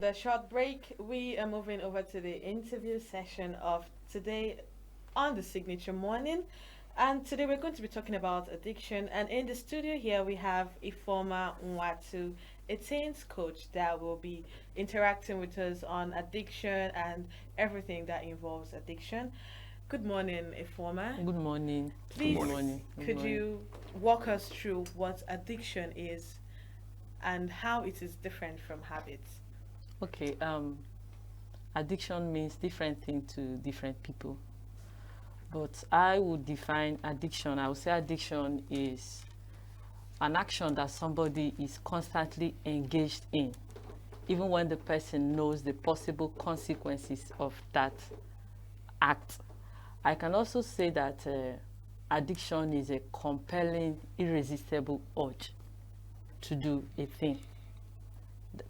The short break, we are moving over to the interview session of today on the signature morning. And today we're going to be talking about addiction. And in the studio here, we have Ifeoma Nwatu, a teens coach that will be interacting with us on addiction and everything that involves addiction. Good morning, Ifeoma. Good morning. Good Good Please, morning. morning. Good could morning. you walk us through what addiction is and how it is different from habits? Okay. Addiction means different thing to different people, but I would define addiction. I would say addiction is an action that somebody is constantly engaged in, even when the person knows the possible consequences of that act. I can also say that addiction is a compelling, irresistible urge to do a thing.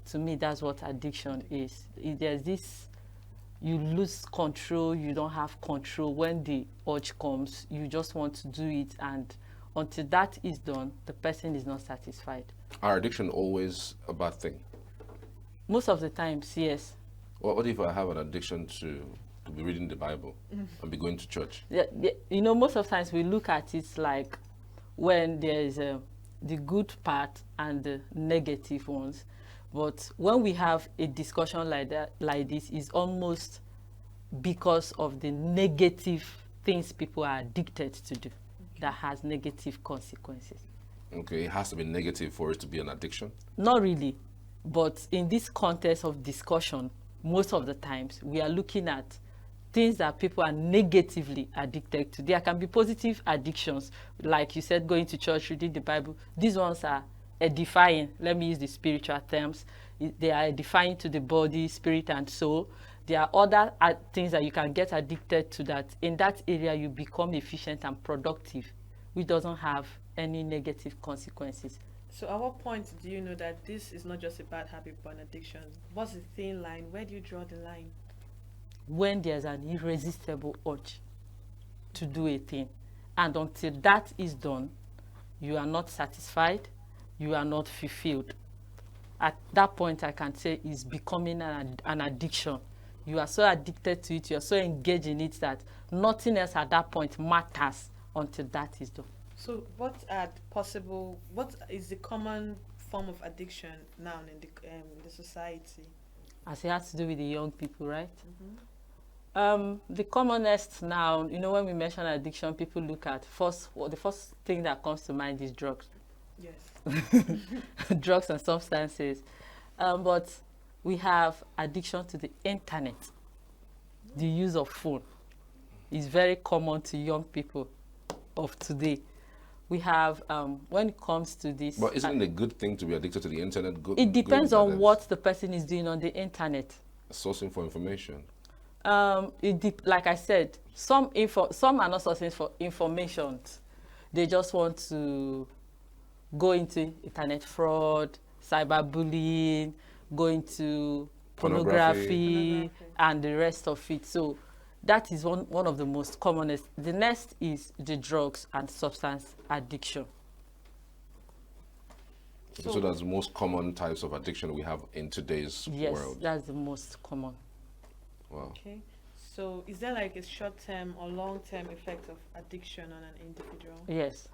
To me, that's what addiction is. There's this, you lose control, you don't have control. When the urge comes, you just want to do it, and until that is done, the person is not satisfied. Are addiction always a bad thing? Most of the times, yes. What if I have an addiction to be reading the Bible and be going to church? Most of the times we look at it like when there is the good part and the negative ones. But when we have a discussion like that, like this, is almost because of the negative things people are addicted to do that has negative consequences. Okay, it has to be negative for it to be an addiction. Not really, but in this context of discussion, most of the times we are looking at things that people are negatively addicted to. There can be positive addictions, like you said, going to church, reading the Bible. These ones are edifying. Let me use the spiritual terms. They are edifying to the body, spirit, and soul. There are other things that you can get addicted to that in that area you become efficient and productive, which doesn't have any negative consequences. So, at what point do you know that this is not just a bad habit but an addiction? What's the thin line? Where do you draw the line? When there's an irresistible urge to do a thing, and until that is done, you are not satisfied, you are not fulfilled. At that point, I can say it's becoming an addiction. You are so addicted to it, you are so engaged in it that nothing else at that point matters until that is done. So, what is the common form of addiction now in the society? As it has to do with the young people, right? Mm-hmm. The commonest now, when we mention addiction, people look at the first thing that comes to mind is drugs. Yes. Drugs and substances. But we have addiction to the internet. The use of phone is very common to young people of today. We have, when it comes to this... But isn't it a good thing to be addicted to the internet? It depends on what the person is doing on the internet. Sourcing for information. Like I said, some are not sourcing for information. They just want to go into internet fraud, cyberbullying, go into pornography, and the rest of it. So that is one of the most commonest. The next is the drugs and substance addiction. So that's the most common types of addiction we have in today's world. Yes, that's the most common. Wow. Okay. So, is there like a short-term or long-term effect of addiction on an individual? Yes.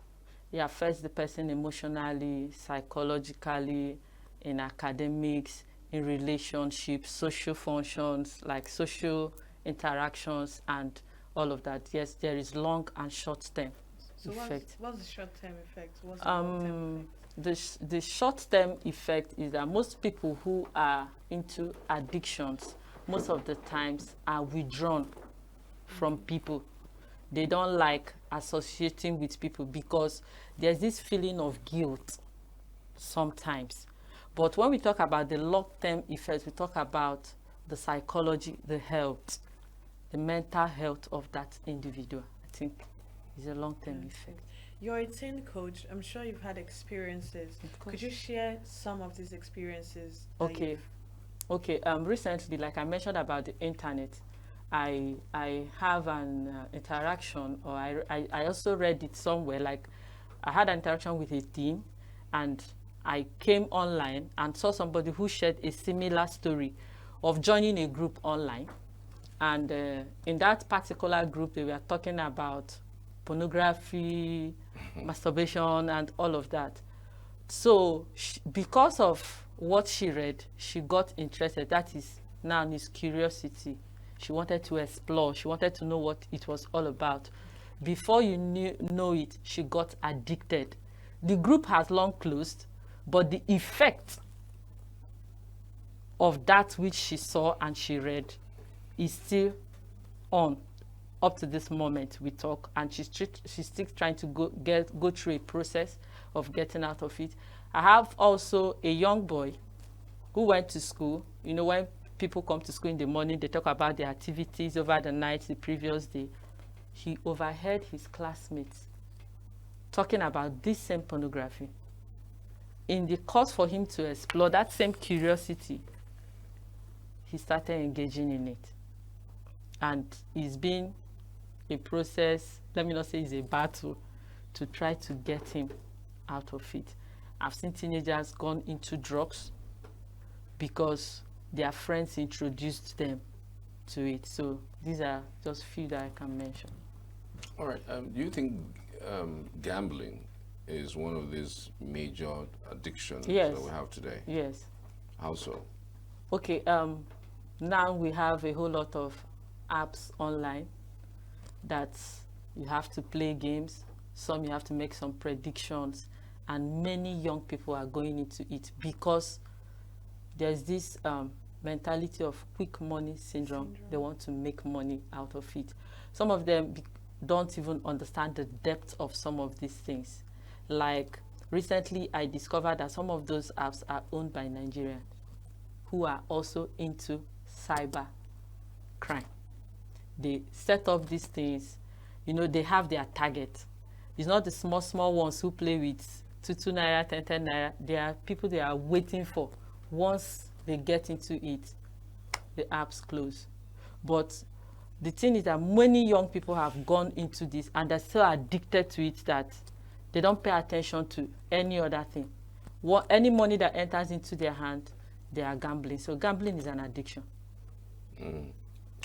It affects the person emotionally, psychologically, in academics, in relationships, social functions, like social interactions, and all of that. Yes, there is long and short-term So, effect. what's the short-term effect? What's the long-term effect? The short-term effect is that most people who are into addictions, most of the times, are withdrawn from people. They don't like associating with people because there's this feeling of guilt sometimes. But when we talk about the long-term effects, we talk about the psychology, the health, the mental health of that individual. I think is a long-term effect. You're a teen coach. I'm sure you've had experiences. Could you share some of these experiences? Okay. Recently, like I mentioned about the internet, I have an interaction, or I also read it somewhere. Like I had an interaction with a team, and I came online and saw somebody who shared a similar story of joining a group online. And in that particular group, they were talking about pornography, masturbation, and all of that. So because of what she read, she got interested. That is now his curiosity. She wanted to explore. She wanted to know what it was all about. Before you know it, she got addicted. The group has long closed, but the effect of that which she saw and she read is still on up to this moment we talk, and she's still trying to go through a process of getting out of it. I have also a young boy who went to school. You know, when people come to school in the morning, they talk about their activities over the night, the previous day. He overheard his classmates talking about this same pornography. In the course for him to explore that same curiosity, he started engaging in it. And it's been a process, let me not say it's a battle, to try to get him out of it. I've seen teenagers gone into drugs because their friends introduced them to it. So these are just few that I can mention. All right. Do you think gambling is one of these major addictions Yes. that we have today? Yes. How so? Okay. Now we have a whole lot of apps online that you have to play games. Some you have to make some predictions, and many young people are going into it because there's this mentality of quick money syndrome. They want to make money out of it. Some of them don't even understand the depth of some of these things. Like recently, I discovered that some of those apps are owned by Nigerians who are also into cyber crime. They set up these things, you know, they have their target. It's not the small ones who play with 2 naira, 10 naira. There are people they are waiting for. Once they get into it, the apps close. But the thing is that many young people have gone into this and they're so addicted to it that they don't pay attention to any other thing. Any money that enters into their hand, they are gambling. So gambling is an addiction.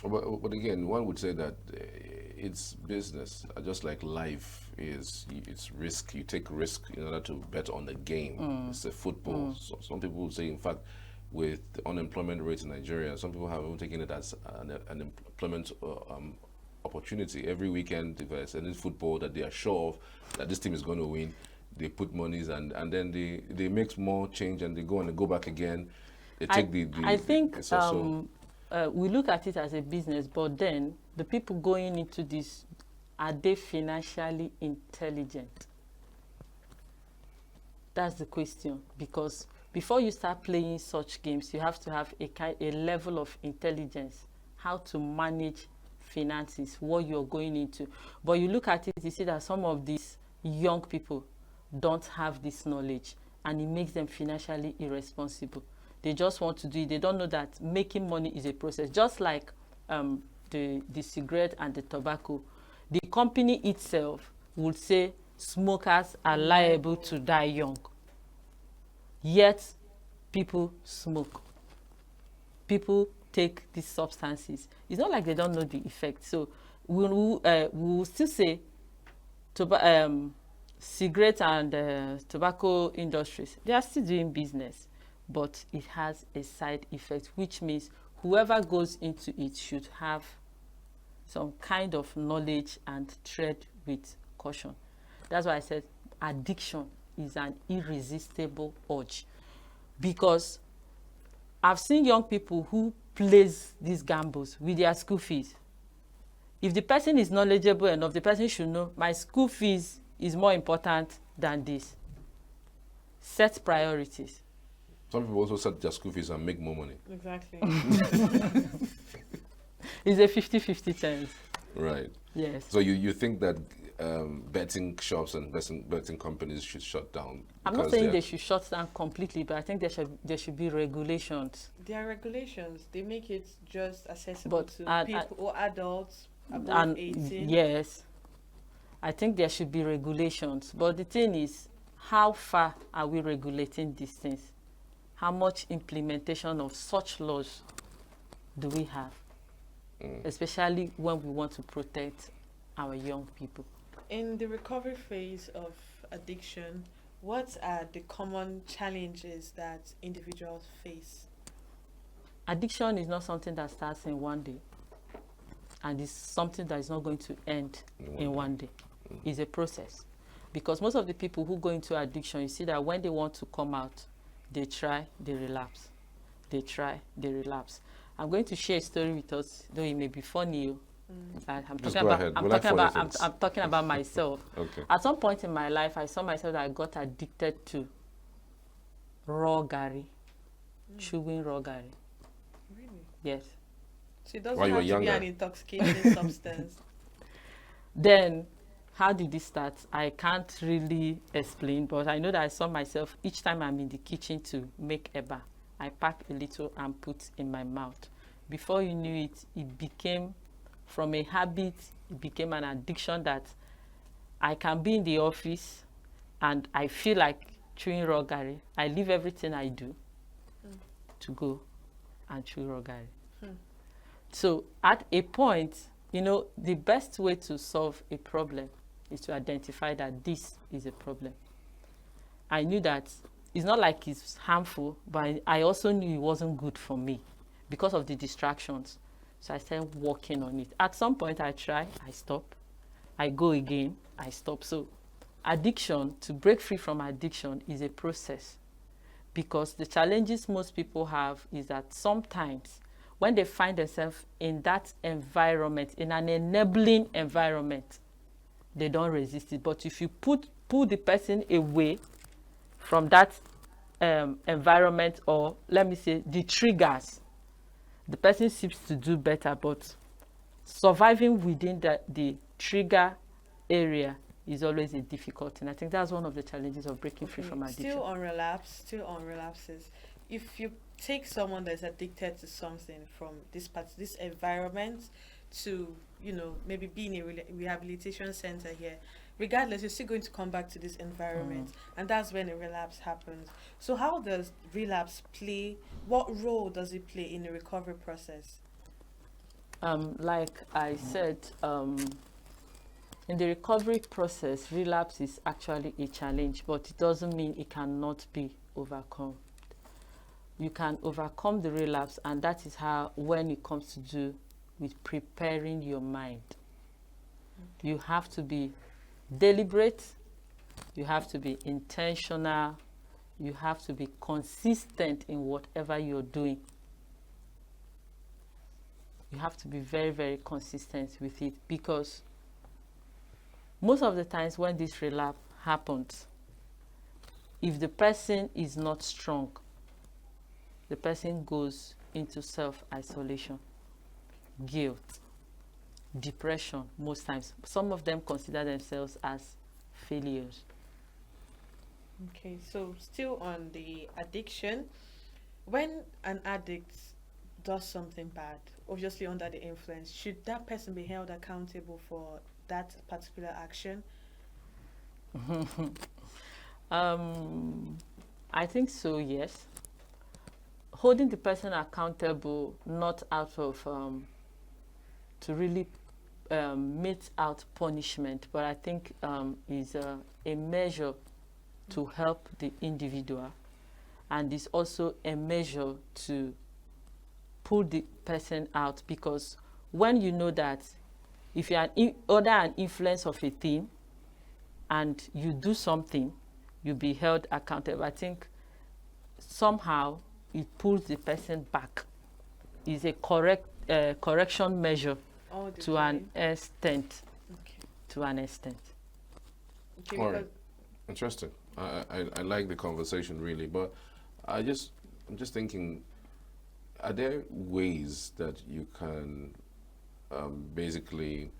But again, one would say that it's business, just like life is. It's risk. You take risk in order to bet on the game. It's a football. So some people would say, in fact, with the unemployment rate in Nigeria, some people have even taken it as an employment opportunity. Every weekend, if there's any football that they are sure of that this team is going to win, they put monies and then they make more change and they go back again. They take I think we look at it as a business, but then the people going into this, are they financially intelligent? That's the question. Because before you start playing such games, you have to have a level of intelligence, how to manage finances, what you're going into. But you look at it, you see that some of these young people don't have this knowledge, and it makes them financially irresponsible. They just want to do it. They don't know that making money is a process. Just like the cigarette and the tobacco, the company itself would say smokers are liable to die young. Yet people smoke. People take these substances. It's not like they don't know the effect. So we will still say cigarette and tobacco industries, they are still doing business, but it has a side effect, which means whoever goes into it should have some kind of knowledge and tread with caution. That's why I said addiction is an irresistible urge, because I've seen young people who plays these gambles with their school fees. If the person is knowledgeable enough, the person should know my school fees is more important than this. Set priorities. Some people also set their school fees and make more money. Exactly. It's a 50-50 chance. Right. Yes. So you think that betting shops and betting companies should shut down? I'm not saying they should shut down completely, but I think there should be regulations. There are regulations. They make it just accessible But to people or adults above 18. Yes, I think there should be regulations. But the thing is, how far are we regulating these things? How much implementation of such laws do we have? Especially when we want to protect our young people. In the recovery phase of addiction, what are the common challenges that individuals face? Addiction is not something that starts in one day, and it's something that is not going to end in one day. It's a process. Because most of the people who go into addiction, you see that when they want to come out, they try, they relapse. They try, they relapse. I'm going to share a story with us, though it may be funny. I'm talking about myself. Okay. At some point in my life, I saw myself that I got addicted to raw gari, chewing raw gari. Really? Yes. So it doesn't While you were have to be younger? an intoxicating substance. Then, how did it start? I can't really explain, but I know that I saw myself each time I'm in the kitchen to make eba, I pack a little and put in my mouth. Before you knew it, it became from a habit, it became an addiction that I can be in the office and I feel like chewing raw gari. I leave everything I do to go and chew raw gari. So at a point, you know, the best way to solve a problem is to identify that this is a problem. I knew that it's not like it's harmful, but I also knew it wasn't good for me because of the distractions. So I started working on it. At some point I try, I stop. I go again, I stop. So addiction, to break free from addiction, is a process. Because the challenges most people have is that sometimes when they find themselves in that environment, in an enabling environment, they don't resist it. But if you pull the person away from that environment, or let me say the triggers, the person seems to do better, but surviving within the trigger area is always a difficult thing. I think that's one of the challenges of breaking free from addiction. Still on relapses. If you take someone that's addicted to something from this environment to, you know, maybe be in a rehabilitation center here, regardless, you're still going to come back to this environment, and that's when a relapse happens. So how does relapse play? What role does it play in the recovery process? Like I said, in the recovery process, relapse is actually a challenge, but it doesn't mean it cannot be overcome. You can overcome the relapse, and that is how, when it comes to do with preparing your mind, you have to be deliberate, you have to be intentional, you have to be consistent in whatever you're doing. You have to be very, very consistent with it, because most of the times when this relapse happens, if the person is not strong, the person goes into self-isolation, guilt, depression most times. Some of them consider themselves as failures. Okay, so still on the addiction, when an addict does something bad, obviously under the influence, should that person be held accountable for that particular action? I think so, yes. Holding the person accountable, not out of to really mete out punishment, but I think is a measure to help the individual, and is also a measure to pull the person out, because when you know that if you are under an influence of a thing and you do something, you'll be held accountable. I think somehow it pulls the person back. Is a correction measure to an extent. Okay. To an extent. Okay, All right. Interesting. I like the conversation, really, but I'm just thinking, are there ways that you can basically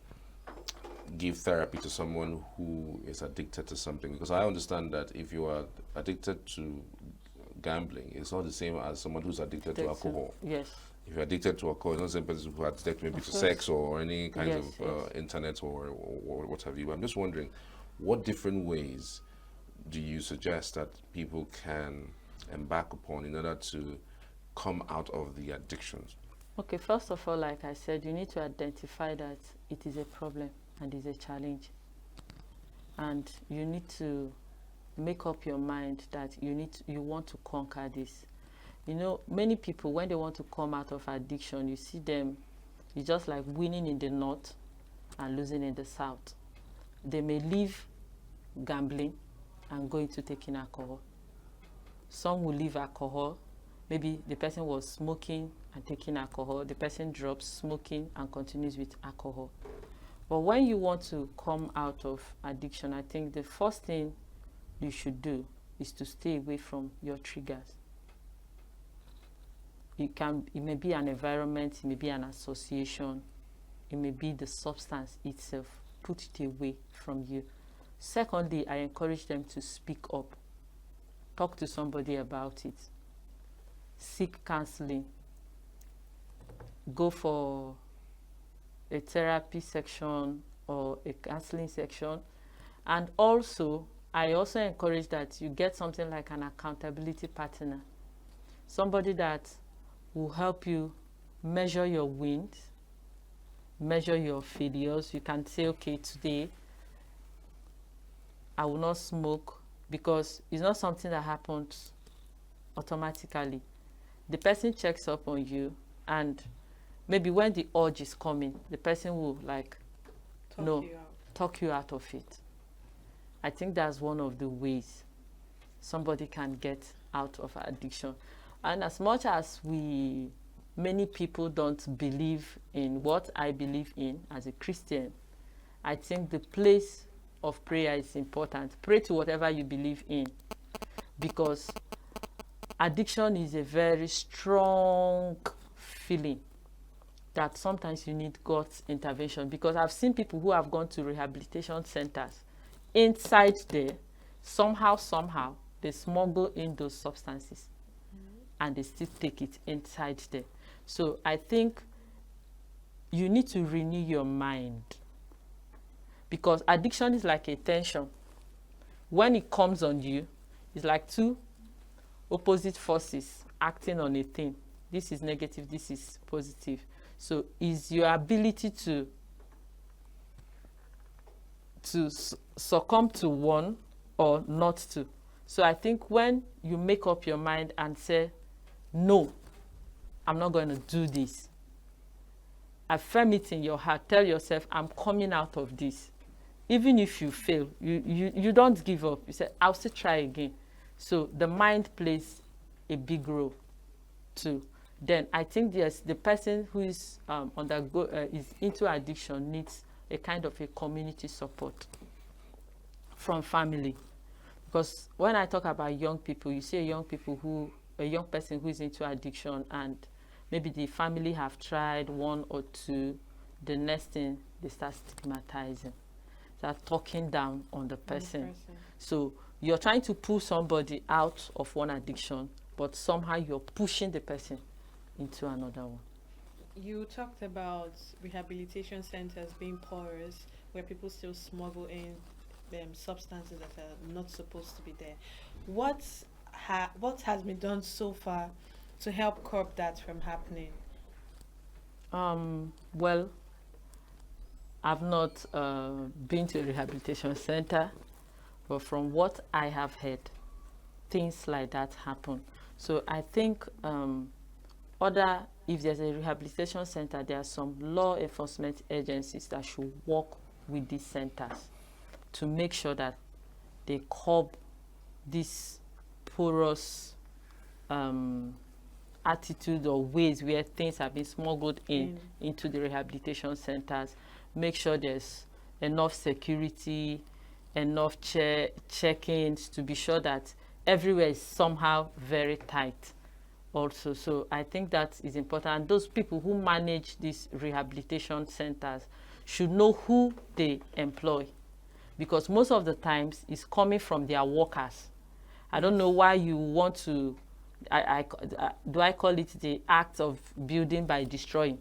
give therapy to someone who is addicted to something? Because I understand that if you are addicted to gambling, it's not the same as someone who's addicted to alcohol. Yes. If you're addicted to alcohol, it's not the same person who are addicted maybe to sex or any kind of internet or what have you. I'm just wondering, what different ways do you suggest that people can embark upon in order to come out of the addictions? Okay, first of all, like I said, you need to identify that it is a problem and is a challenge. And you need to make up your mind that you want to conquer this. You know, many people, when they want to come out of addiction, you see them, it's just like winning in the north and losing in the south. They may leave gambling and go into taking alcohol. Some will leave alcohol. Maybe the person was smoking and taking alcohol. The person drops smoking and continues with alcohol. But when you want to come out of addiction, I think the first thing you should do is to stay away from your triggers. It may be an environment, it may be an association, it may be the substance itself. Put it away from you. Secondly, I encourage them to speak up. Talk to somebody about it. Seek counseling. Go for a therapy section or a counseling section. And also, I also encourage that you get something like an accountability partner. Somebody that will help you measure your wins, measure your failures. You can say, okay, today I will not smoke, because it's not something that happens automatically. The person checks up on you, and maybe when the urge is coming, the person will talk you out of it. I think that's one of the ways somebody can get out of addiction. And as much as many people don't believe in what I believe in as a Christian, I think the place of prayer is important. Pray to whatever you believe in, because addiction is a very strong feeling that sometimes you need God's intervention. Because I've seen people who have gone to rehabilitation centers. Inside there, somehow, they smuggle in those substances, and they still take it inside there. So I think you need to renew your mind, because addiction is like a tension. When it comes on you, it's like two opposite forces acting on a thing. This is negative, this is positive. So is your ability to succumb to one or not to. So I think when you make up your mind and say, no, I'm not going to do this, affirm it in your heart. Tell yourself, I'm coming out of this. Even if you fail, you don't give up. You say, I'll still try again. So the mind plays a big role too. Then I think the person who is is into addiction needs a kind of a community support from family. Because when I talk about young people, you see a young person who is into addiction, and maybe the family have tried one or two, the next thing they start stigmatizing, start talking down on the person. So you're trying to pull somebody out of one addiction, but somehow you're pushing the person into another one. You talked about rehabilitation centers being porous, where people still smuggle in substances that are not supposed to be there. What has been done so far to help curb that from happening? Well, I've not been to a rehabilitation center, but from what I have heard, things like that happen. So I think if there's a rehabilitation center, there are some law enforcement agencies that should work with these centers to make sure that they curb this porous attitude or ways where things have been smuggled into the rehabilitation centers. Make sure there's enough security, enough check-ins to be sure that everywhere is somehow very tight also. So I think that is important. And those people who manage these rehabilitation centers should know who they employ, because most of the times it's coming from their workers. I don't know why you want to, do I call it the act of building by destroying?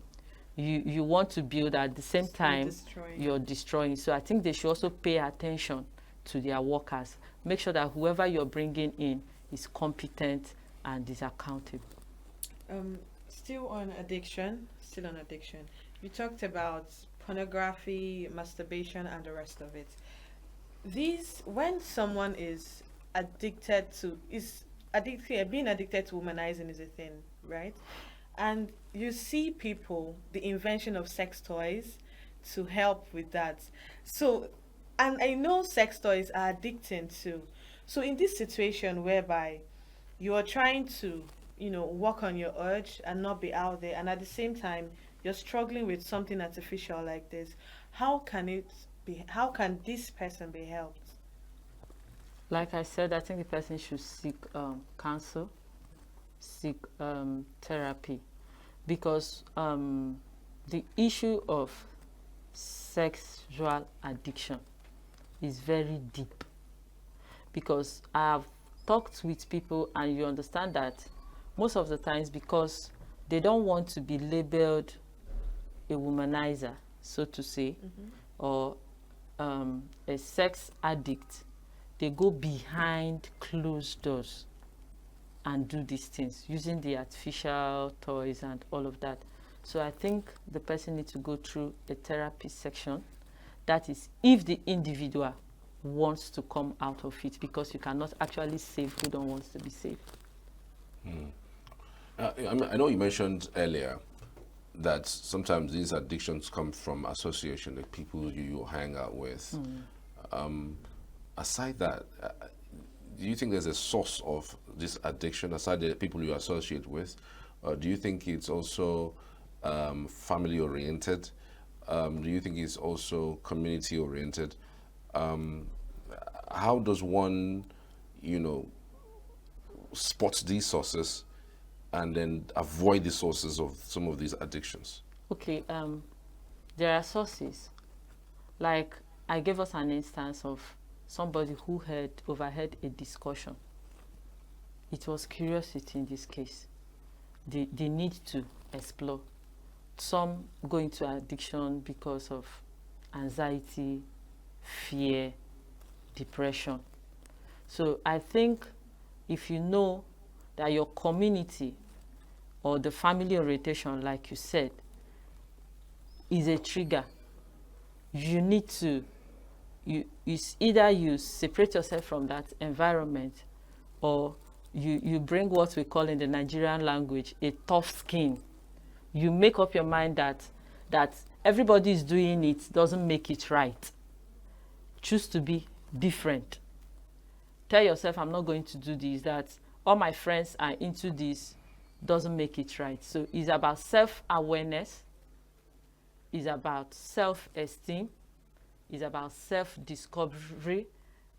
You want to build, at the same time you're destroying. So I think they should also pay attention to their workers. Make sure that whoever you're bringing in is competent and is accountable. Still on addiction, you talked about pornography, masturbation, and the rest of it. These, when someone is being addicted to womanizing is a thing, right? And you see people, the invention of sex toys to help with that. So, and I know sex toys are addicting too. So, in this situation whereby you are trying to, work on your urge and not be out there, and at the same time, you're struggling with something artificial like this, how can this person be helped? Like I said, I think the person should seek counsel, seek therapy, because the issue of sexual addiction is very deep. Because I've talked with people, and you understand that most of the times, because they don't want to be labeled a womanizer, so to say, or a sex addict, they go behind closed doors and do these things using the artificial toys and all of that. So I think the person needs to go through a therapy section. That is, if the individual wants to come out of it, because you cannot actually save who don't want to be saved. I know you mentioned earlier that sometimes these addictions come from association, the people you hang out with. Aside that, do you think there's a source of this addiction aside the people you associate with? Do you think it's also family oriented? Do you think it's also community oriented? How does one, spot these sources and then avoid the sources of some of these addictions? Okay, there are sources. Like, I gave us an instance of somebody who had overheard a discussion. It was curiosity in this case. The need to explore. Some go into addiction because of anxiety, fear, depression. So I think if you know that your community or the family orientation, like you said, is a trigger, you need to, it's either you separate yourself from that environment, or you bring what we call in the Nigerian language a tough skin. You make up your mind that everybody is doing it doesn't make it right. Choose to be different. Tell yourself, I'm not going to do this, that all my friends are into this doesn't make it right. So it's about self-awareness, it's about self-esteem, it's about self-discovery,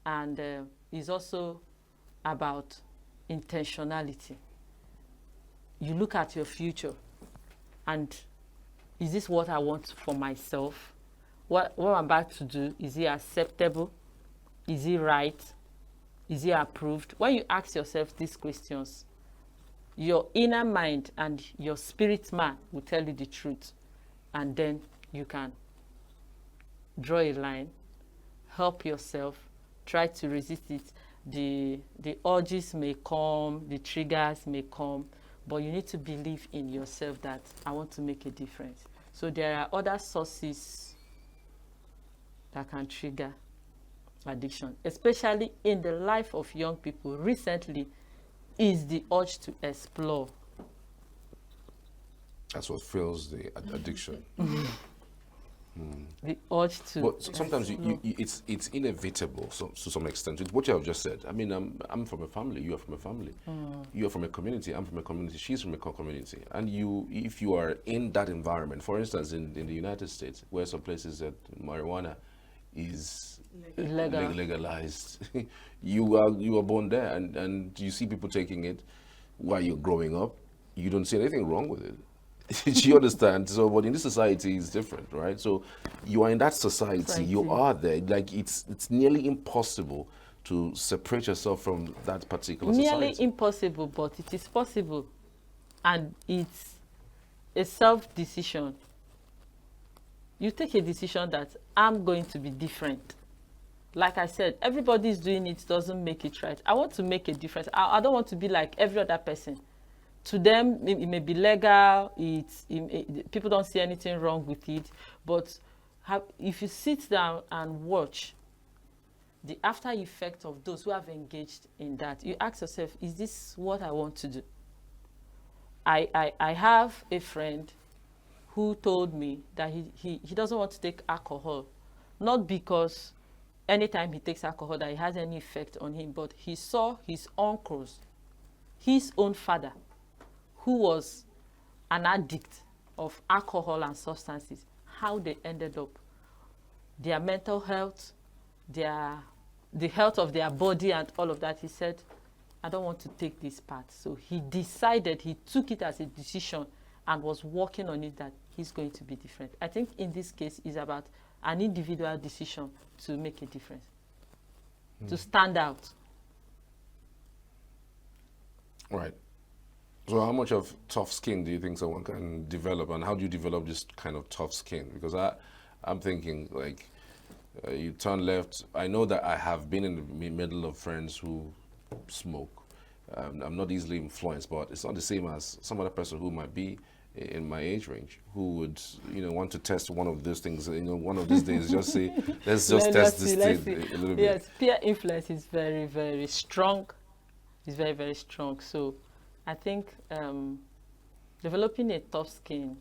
and it's also about intentionality. You look at your future, and is this what I want for myself? What I'm about to do, is it acceptable? Is it right? Is it approved? When you ask yourself these questions, your inner mind and your spirit man will tell you the truth. And then you can draw a line, help yourself, try to resist it. The urges may come, the triggers may come, but you need to believe in yourself that I want to make a difference. So there are other sources that can trigger addiction, especially in the life of young people. Recently, is the urge to explore. That's what fuels the addiction. The urge to. But sometimes it's inevitable, to some extent. It's what you have just said. I mean, I'm from a family. You are from a family. You are from a community. I'm from a community. She's from a community. And if you are in that environment, for instance, in the United States, where some places that marijuana is legalized, you are born there, and you see people taking it while you're growing up. You don't see anything wrong with it. You understand? So, but in this society, it's different, right? So, you are in that society. You are there. Like, it's nearly impossible to separate yourself from that particular society. Nearly impossible, but it is possible, and it's a self-decision. You take a decision that I'm going to be different. like I said, everybody is doing it doesn't make it right. I want to make a difference. I don't want to be like every other person. To them, it may be legal. People don't see anything wrong with it. But if you sit down and watch the after effect of those who have engaged in that, you ask yourself, is this what I want to do? I have a friend who told me that he doesn't want to take alcohol, not because anytime he takes alcohol that it has any effect on him, but he saw his uncles, his own father, who was an addict of alcohol and substances, how they ended up, their mental health, the health of their body and all of that. He said, I don't want to take this path. So he decided, he took it as a decision and was working on it that he's going to be different. I think in this case, it's about an individual decision to make a difference, to stand out. Right. So how much of tough skin do you think someone can develop, and how do you develop this kind of tough skin? Because I'm thinking, like, you turn left. I know that I have been in the middle of friends who smoke. I'm not easily influenced, but it's not the same as some other person who might be in my age range who would, want to test one of those things. One of these days, just say, let's just test this thing a little bit. Yes, peer influence is very, very strong. It's very, very strong. So I think developing a tough skin,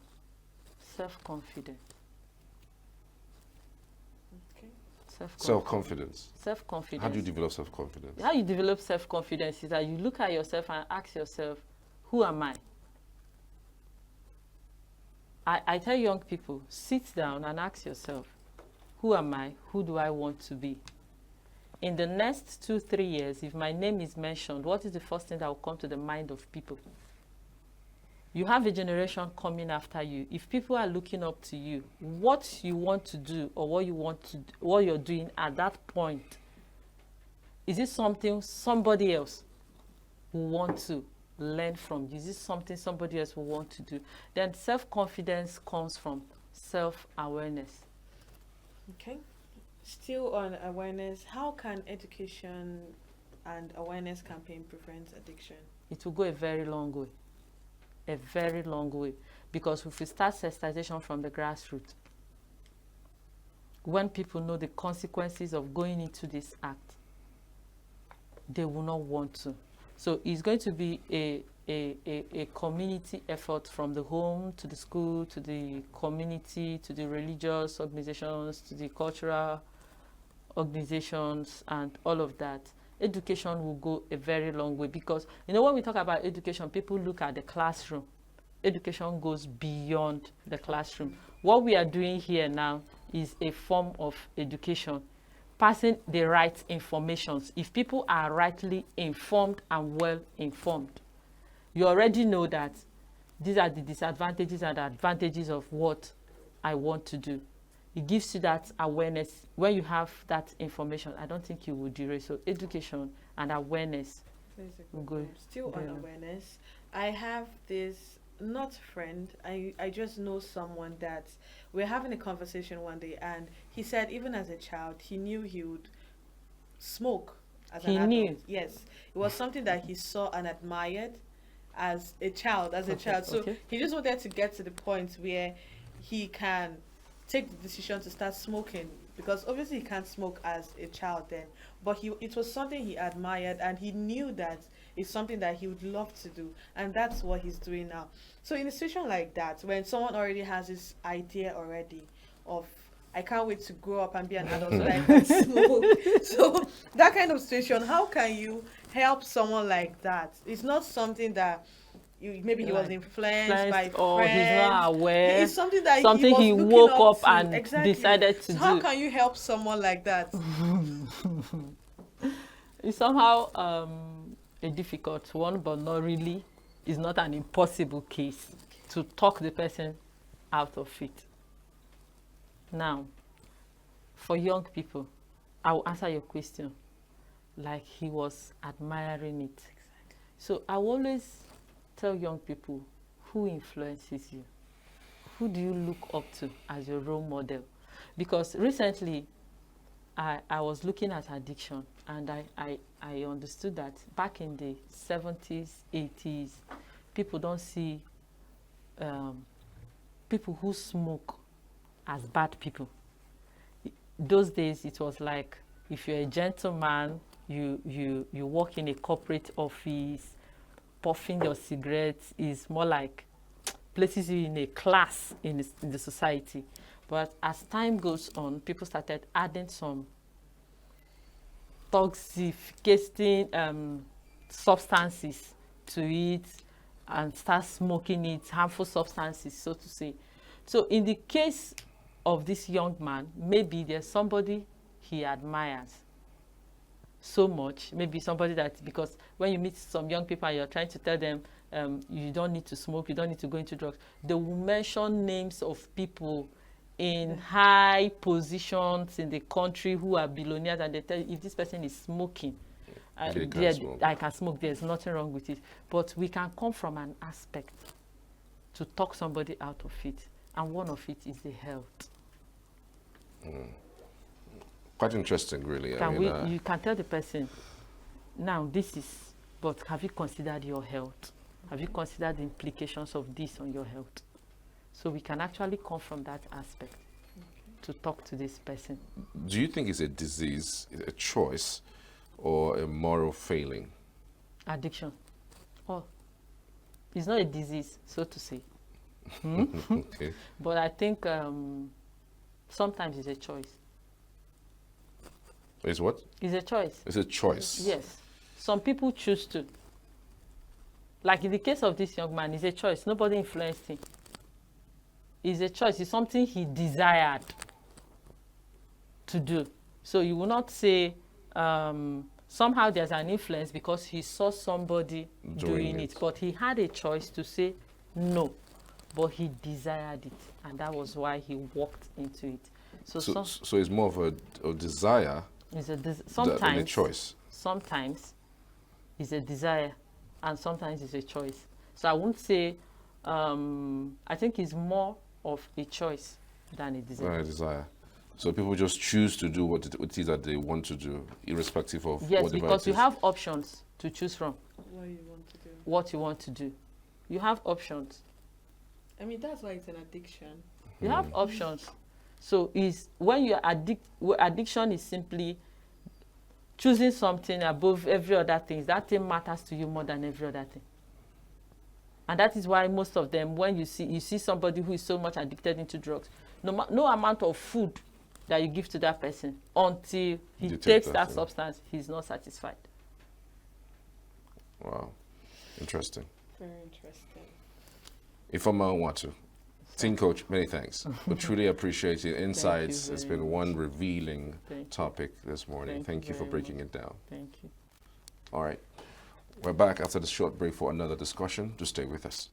self-confidence. Okay. Self-confidence. Self-confidence. How do you develop self-confidence? How you develop self-confidence is that you look at yourself and ask yourself, who am I? I tell young people, sit down and ask yourself, who am I? Who do I want to be? In the next 2-3 years, if my name is mentioned, what is the first thing that will come to the mind of people? You have a generation coming after you. If people are looking up to you, what you want to do or what you're doing at that point, is it something somebody else will want to learn from you? Is this something somebody else will want to do? Then self-confidence comes from self-awareness. Okay. Still on awareness, how can education and awareness campaign prevent addiction? It will go a very long way. A very long way. Because if we start sensitization from the grassroots, when people know the consequences of going into this act, they will not want to. So it's going to be a community effort from the home to the school to the community to the religious organizations to the cultural organizations and all of that. Education will go a very long way because, when we talk about education, people look at the classroom. Education goes beyond the classroom. What we are doing here now is a form of education, passing the right information. If people are rightly informed and well informed, you already know that these are the disadvantages and advantages of what I want to do. It gives you that awareness. When you have that information, I don't think you will derail. So education and awareness will go. Still on awareness, I have this not friend. I just know someone that we're having a conversation one day, and he said even as a child he knew he would smoke as an adult. Knew. Yes, it was something that he saw and admired as a child. So he just wanted to get to the point where he can take the decision to start smoking, because obviously he can't smoke as a child then, but it was something he admired and he knew that it's something that he would love to do, and that's what he's doing now. So in a situation like that, when someone already has this idea already of, I can't wait to grow up and be an adult so that I can smoke. So that kind of situation, how can you help someone like that? It's not something that maybe he was influenced by or friends. He's not aware. It's something that he was woke looking up to. and Exactly. decided to So do. how can you help someone like that? It's somehow a difficult one, but not really. It's not an impossible case to talk the person out of it. Now, for young people, I will answer your question like he was admiring it. Exactly. So I will always tell young people, who influences you? Who do you look up to as your role model? Because recently, I was looking at addiction, and I understood that back in the 70s, 80s, people don't see people who smoke as bad people. Those days, it was like if you're a gentleman, you work in a corporate office, puffing your cigarettes is more like places you in a class in the society. But as time goes on, people started adding some toxicating substances to it and start smoking it, harmful substances, so to say. So in the case of this young man, maybe there's somebody he admires so much, maybe somebody that, because when you meet some young people and you're trying to tell them you don't need to smoke, you don't need to go into drugs, they will mention names of people in high positions in the country who are billionaires, and they tell you, if this person is smoking, I can smoke, there's nothing wrong with it. But we can come from an aspect to talk somebody out of it, and one of it is the health. Quite interesting, really. You can tell the person, now this is, but have you considered your health? Have you considered the implications of this on your health? So we can actually come from that aspect to talk to this person. Do you think it's a disease, a choice, or a moral failing? Addiction. Oh, it's not a disease, so to say. Okay. But I think sometimes it's a choice. It's what? It's a choice. It's a choice. Yes. Some people choose to. Like in the case of this young man, it's a choice. Nobody influenced him. It's a choice. It's something he desired to do. So you will not say somehow there's an influence because he saw somebody doing it. But he had a choice to say no. But he desired it. And that was why he walked into it. So it's more of a desire sometimes than a choice. Sometimes it's a desire and sometimes it's a choice. So I won't say, I think it's more of a choice than a desire. Than a desire. So people just choose to do what it is that they want to do, irrespective of yes, whatever because it you is. have options to choose from. What you want to do. What you want to do. You have options. I mean, that's why it's an addiction. You have options. So when you are addiction is simply choosing something above every other thing. That thing matters to you more than every other thing. And that is why most of them, when you see somebody who is so much addicted into drugs, no amount of food that you give to that person until he takes that substance, he's not satisfied. Wow. Interesting. Very interesting. Ifeoma Nwatu, team coach, many thanks. We truly appreciate your insights. It's been one revealing topic this morning. Thank you for breaking it down. Thank you. All right. We're back after this short break for another discussion. Do stay with us.